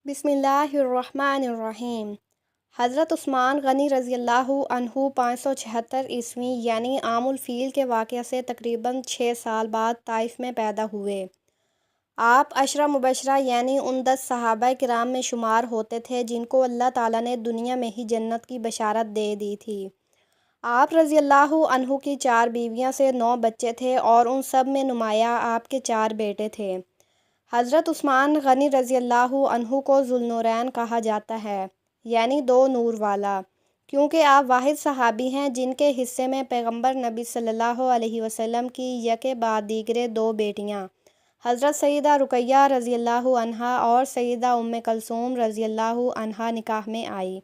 بسم اللہ الرحمن الرحیم۔ حضرت عثمان غنی رضی اللہ عنہ 576 یعنی عام الفیل کے واقعہ سے تقریباً 6 سال بعد طائف میں پیدا ہوئے۔ آپ عشرہ مبشرہ یعنی ان 10 صحابہ کرام میں شمار ہوتے تھے جن کو اللہ تعالیٰ نے دنیا میں ہی جنت کی بشارت دے دی تھی۔ آپ رضی اللہ عنہ کی 4 بیویاں سے 9 بچے تھے اور ان سب میں نمایاں آپ کے 4 بیٹے تھے۔ حضرت عثمان غنی رضی اللہ عنہ کو ذوالنورین کہا جاتا ہے، یعنی 2 نور والا، کیونکہ آپ واحد صحابی ہیں جن کے حصے میں پیغمبر نبی صلی اللہ علیہ وسلم کی یکے بعد دیگرے 2 بیٹیاں حضرت سیدہ رقیہ رضی اللہ عنہا اور سیدہ ام کلثوم رضی اللہ عنہا نکاح میں آئی۔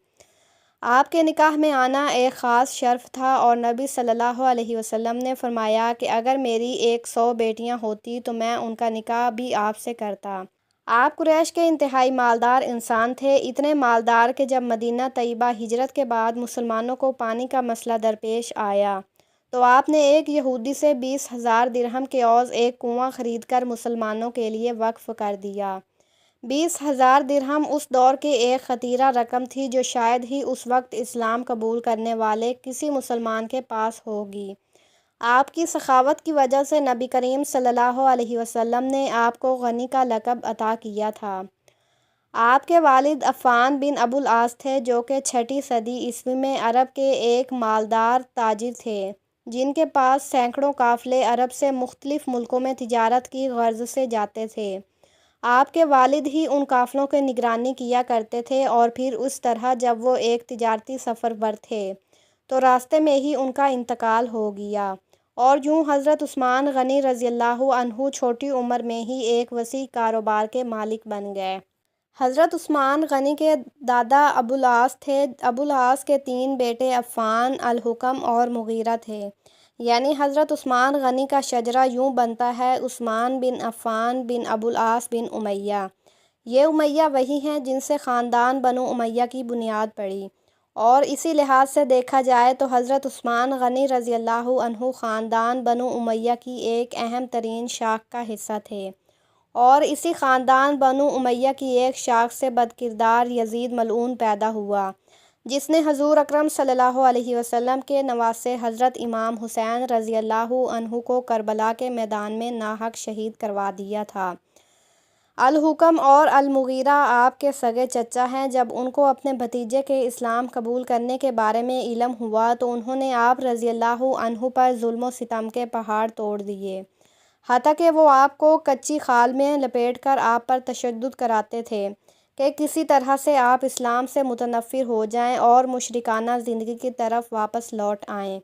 آپ کے نکاح میں آنا ایک خاص شرف تھا اور نبی صلی اللہ علیہ وسلم نے فرمایا کہ اگر میری 100 بیٹیاں ہوتی تو میں ان کا نکاح بھی آپ سے کرتا۔ آپ قریش کے انتہائی مالدار انسان تھے، اتنے مالدار کہ جب مدینہ طیبہ ہجرت کے بعد مسلمانوں کو پانی کا مسئلہ درپیش آیا تو آپ نے ایک یہودی سے 20,000 درہم کے عوض ایک کنواں خرید کر مسلمانوں کے لیے وقف کر دیا۔ 20,000 درہم اس دور کی ایک خطیرہ رقم تھی جو شاید ہی اس وقت اسلام قبول کرنے والے کسی مسلمان کے پاس ہوگی۔ آپ کی سخاوت کی وجہ سے نبی کریم صلی اللہ علیہ وسلم نے آپ کو غنی کا لقب عطا کیا تھا۔ آپ کے والد عفان بن ابو العاص تھے جو کہ 6 صدی عیسوی میں عرب کے ایک مالدار تاجر تھے جن کے پاس سینکڑوں قافلے عرب سے مختلف ملکوں میں تجارت کی غرض سے جاتے تھے۔ آپ کے والد ہی ان قافلوں کی نگرانی کیا کرتے تھے اور پھر اس طرح جب وہ ایک تجارتی سفر پر تھے تو راستے میں ہی ان کا انتقال ہو گیا اور یوں حضرت عثمان غنی رضی اللہ عنہ چھوٹی عمر میں ہی ایک وسیع کاروبار کے مالک بن گئے۔ حضرت عثمان غنی کے دادا ابو العاص تھے۔ ابو العاص کے 3 بیٹے عفان، الحکم اور مغیرہ تھے، یعنی حضرت عثمان غنی کا شجرہ یوں بنتا ہے: عثمان بن عفان بن ابو العاص بن امیہ۔ یہ امیہ وہی ہیں جن سے خاندان بنو امیہ کی بنیاد پڑی، اور اسی لحاظ سے دیکھا جائے تو حضرت عثمان غنی رضی اللہ عنہ خاندان بنو امیہ کی ایک اہم ترین شاخ کا حصہ تھے، اور اسی خاندان بنو امیہ کی ایک شاخ سے بدکردار یزید ملعون پیدا ہوا جس نے حضور اکرم صلی اللہ علیہ وسلم کے نواسے حضرت امام حسین رضی اللہ عنہ کو کربلا کے میدان میں ناحق شہید کروا دیا تھا۔ الحکم اور المغیرہ آپ کے سگے چچا ہیں۔ جب ان کو اپنے بھتیجے کے اسلام قبول کرنے کے بارے میں علم ہوا تو انہوں نے آپ رضی اللہ عنہ پر ظلم و ستم کے پہاڑ توڑ دیے، حتیٰ کہ وہ آپ کو کچی خال میں لپیٹ کر آپ پر تشدد کراتے تھے کہ کسی طرح سے آپ اسلام سے متنفر ہو جائیں اور مشرکانہ زندگی کی طرف واپس لوٹ آئیں۔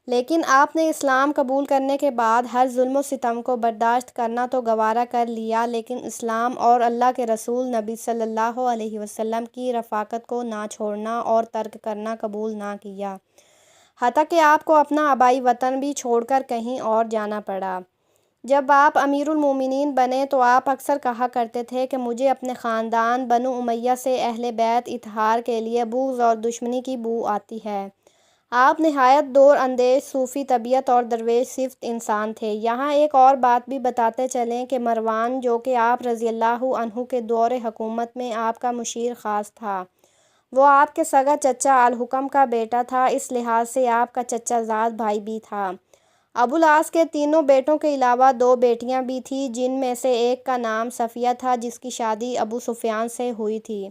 لیکن آپ نے اسلام قبول کرنے کے بعد ہر ظلم و ستم کو برداشت کرنا تو گوارا کر لیا، لیکن اسلام اور اللہ کے رسول نبی صلی اللہ علیہ وسلم کی رفاقت کو نہ چھوڑنا اور ترک کرنا قبول نہ کیا، حتیٰ کہ آپ کو اپنا آبائی وطن بھی چھوڑ کر کہیں اور جانا پڑا۔ جب آپ امیر المومنین بنے تو آپ اکثر کہا کرتے تھے کہ مجھے اپنے خاندان بنو امیہ سے اہل بیت اطہار کے لیے بغض اور دشمنی کی بو آتی ہے۔ آپ نہایت دور اندیش، صوفی طبیعت اور درویش صفت انسان تھے۔ یہاں ایک اور بات بھی بتاتے چلیں کہ مروان جو کہ آپ رضی اللہ عنہ کے دور حکومت میں آپ کا مشیر خاص تھا، وہ آپ کے سگا چچا الحکم کا بیٹا تھا، اس لحاظ سے آپ کا چچا زاد بھائی بھی تھا۔ ابو العاص کے تینوں بیٹوں کے علاوہ 2 بیٹیاں بھی تھیں، جن میں سے ایک کا نام صفیہ تھا جس کی شادی ابو سفیان سے ہوئی تھی،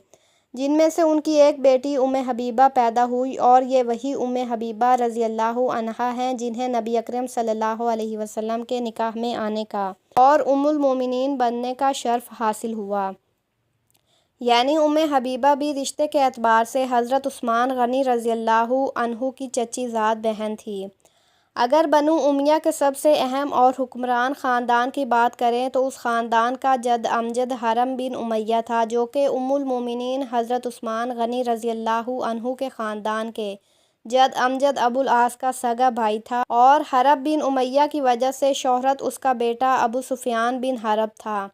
جن میں سے ان کی ایک بیٹی ام حبیبہ پیدا ہوئی، اور یہ وہی ام حبیبہ رضی اللہ عنہا ہیں جنہیں نبی اکرم صلی اللہ علیہ وسلم کے نکاح میں آنے کا اور ام المومنین بننے کا شرف حاصل ہوا۔ یعنی ام حبیبہ بھی رشتے کے اعتبار سے حضرت عثمان غنی رضی اللہ عنہ کی چچی زاد بہن تھی۔ اگر بنو امیہ کے سب سے اہم اور حکمران خاندان کی بات کریں تو اس خاندان کا جد امجد حرم بن امیہ تھا جو کہ ام المومنین حضرت عثمان غنی رضی اللہ عنہ کے خاندان کے جد امجد ابو العاص کا سگا بھائی تھا، اور حرب بن امیہ کی وجہ سے شہرت اس کا بیٹا ابو سفیان بن حرب تھا۔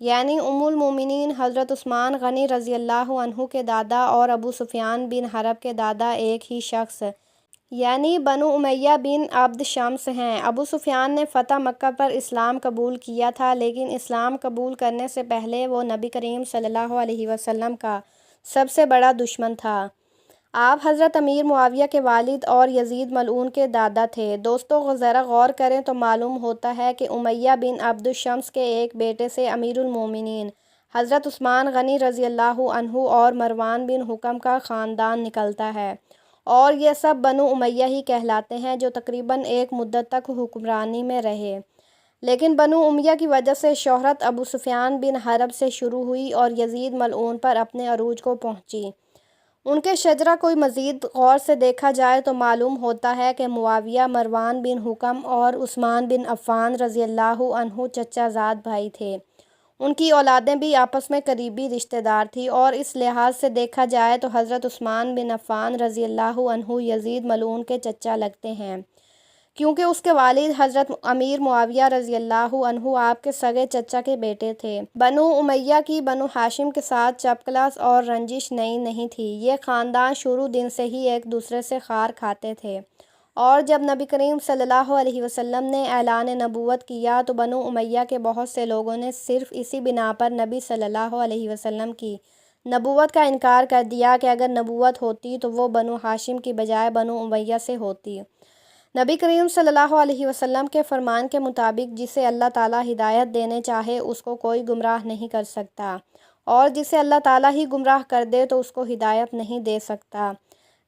یعنی ام المومنین حضرت عثمان غنی رضی اللہ عنہ کے دادا اور ابو سفیان بن حرب کے دادا ایک ہی شخص یعنی بنو امیہ بن عبد شمس ہیں۔ ابو سفیان نے فتح مکہ پر اسلام قبول کیا تھا، لیکن اسلام قبول کرنے سے پہلے وہ نبی کریم صلی اللہ علیہ وسلم کا سب سے بڑا دشمن تھا۔ آپ حضرت امیر معاویہ کے والد اور یزید ملعون کے دادا تھے۔ دوستو، ذرا غور کریں تو معلوم ہوتا ہے کہ امیہ بن عبد الشمس کے ایک بیٹے سے امیر المومنین حضرت عثمان غنی رضی اللہ عنہ اور مروان بن حکم کا خاندان نکلتا ہے، اور یہ سب بنو امیہ ہی کہلاتے ہیں، جو تقریباً ایک مدت تک حکمرانی میں رہے۔ لیکن بنو امیہ کی وجہ سے شہرت ابو سفیان بن حرب سے شروع ہوئی اور یزید ملعون پر اپنے عروج کو پہنچی۔ ان کے شجرہ کو مزید غور سے دیکھا جائے تو معلوم ہوتا ہے کہ معاویہ، مروان بن حکم اور عثمان بن عفان رضی اللہ عنہ چچا زاد بھائی تھے۔ ان کی اولادیں بھی آپس میں قریبی رشتہ دار تھیں، اور اس لحاظ سے دیکھا جائے تو حضرت عثمان بن عفان رضی اللہ عنہ یزید ملعون کے چچا لگتے ہیں، کیونکہ اس کے والد حضرت امیر معاویہ رضی اللہ عنہ آپ کے سگے چچا کے بیٹے تھے۔ بنو امیہ کی بنو ہاشم کے ساتھ چپکلاس اور رنجش نئی نہیں تھی۔ یہ خاندان شروع دن سے ہی ایک دوسرے سے خار کھاتے تھے، اور جب نبی کریم صلی اللہ علیہ وسلم نے اعلان نبوت کیا تو بنو امیہ کے بہت سے لوگوں نے صرف اسی بنا پر نبی صلی اللہ علیہ وسلم کی نبوت کا انکار کر دیا کہ اگر نبوت ہوتی تو وہ بنو ہاشم کی بجائے بنو امیہ سے ہوتی۔ نبی کریم صلی اللہ علیہ وسلم کے فرمان کے مطابق جسے اللہ تعالیٰ ہدایت دینے چاہے اس کو کوئی گمراہ نہیں کر سکتا، اور جسے اللہ تعالیٰ ہی گمراہ کر دے تو اس کو ہدایت نہیں دے سکتا۔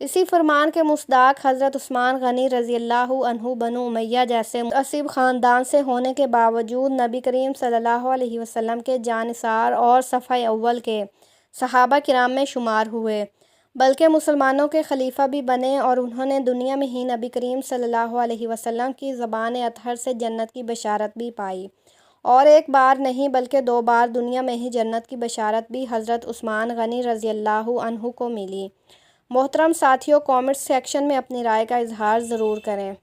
اسی فرمان کے مصداق حضرت عثمان غنی رضی اللہ عنہ بنو امیہ جیسے متعصب خاندان سے ہونے کے باوجود نبی کریم صلی اللہ علیہ وسلم کے جانثار اور صف اول کے صحابہ کرام میں شمار ہوئے، بلکہ مسلمانوں کے خلیفہ بھی بنے، اور انہوں نے دنیا میں ہی نبی کریم صلی اللہ علیہ وسلم کی زبان اطہر سے جنت کی بشارت بھی پائی، اور ایک بار نہیں بلکہ 2 بار دنیا میں ہی جنت کی بشارت بھی حضرت عثمان غنی رضی اللہ عنہ کو ملی۔ محترم ساتھیو، کامنٹ سیکشن میں اپنی رائے کا اظہار ضرور کریں۔